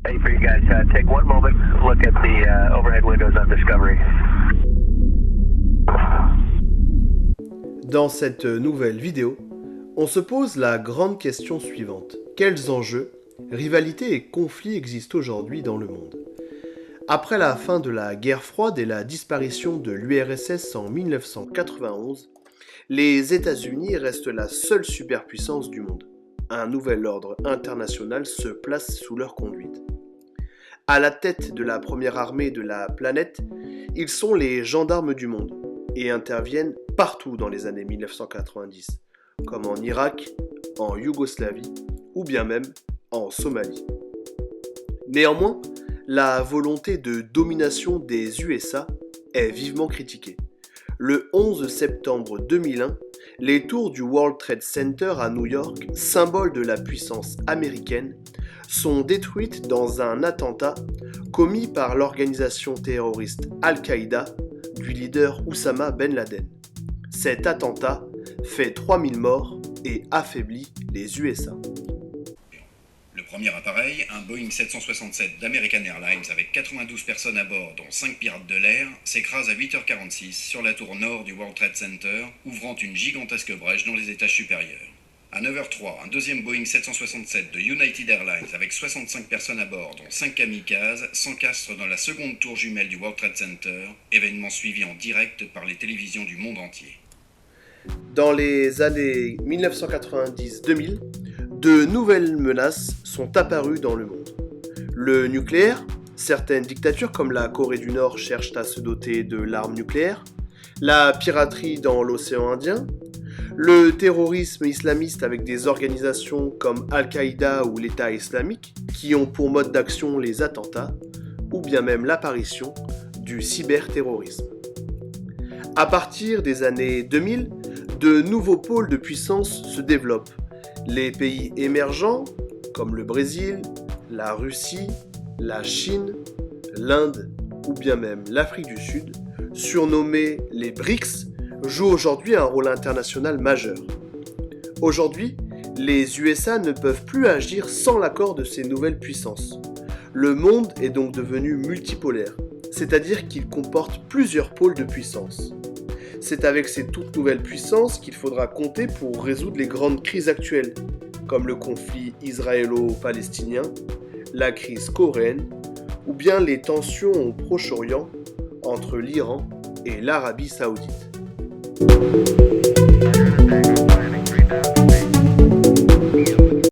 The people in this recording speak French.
Hey, for you guys, take one moment, look at the overhead windows on Discovery. Dans cette nouvelle vidéo, on se pose la grande question suivante. Quels enjeux, rivalités et conflits existent aujourd'hui dans le monde ? Après la fin de la guerre froide et la disparition de l'URSS en 1991, les États-Unis restent la seule superpuissance du monde. Un nouvel ordre international se place sous leur conduite. À la tête de la première armée de la planète, ils sont les gendarmes du monde et interviennent partout dans les années 1990, comme en Irak, en Yougoslavie ou bien même en Somalie. Néanmoins, la volonté de domination des USA est vivement critiquée. Le 11 septembre 2001, les tours du World Trade Center à New York, symbole de la puissance américaine, sont détruites dans un attentat commis par l'organisation terroriste Al-Qaïda du leader Oussama Ben Laden. Cet attentat fait 3000 morts et affaiblit les USA. Le premier appareil, un Boeing 767 d'American Airlines avec 92 personnes à bord, dont 5 pirates de l'air, s'écrase à 8h46 sur la tour nord du World Trade Center, ouvrant une gigantesque brèche dans les étages supérieurs. À 9h03, un deuxième Boeing 767 de United Airlines avec 65 personnes à bord, dont 5 kamikazes, s'encastre dans la seconde tour jumelle du World Trade Center, événement suivi en direct par les télévisions du monde entier. Dans les années 1990-2000, de nouvelles menaces sont apparues dans le monde. Le nucléaire, certaines dictatures comme la Corée du Nord cherchent à se doter de l'arme nucléaire, la piraterie dans l'océan Indien, le terrorisme islamiste avec des organisations comme Al-Qaïda ou l'État islamique qui ont pour mode d'action les attentats, ou bien même l'apparition du cyberterrorisme. À partir des années 2000, de nouveaux pôles de puissance se développent. Les pays émergents, comme le Brésil, la Russie, la Chine, l'Inde ou bien même l'Afrique du Sud, surnommés les BRICS, jouent aujourd'hui un rôle international majeur. Aujourd'hui, les USA ne peuvent plus agir sans l'accord de ces nouvelles puissances. Le monde est donc devenu multipolaire, c'est-à-dire qu'il comporte plusieurs pôles de puissance. C'est avec ces toutes nouvelles puissances qu'il faudra compter pour résoudre les grandes crises actuelles, comme le conflit israélo-palestinien, la crise coréenne, ou bien les tensions au Proche-Orient entre l'Iran et l'Arabie saoudite.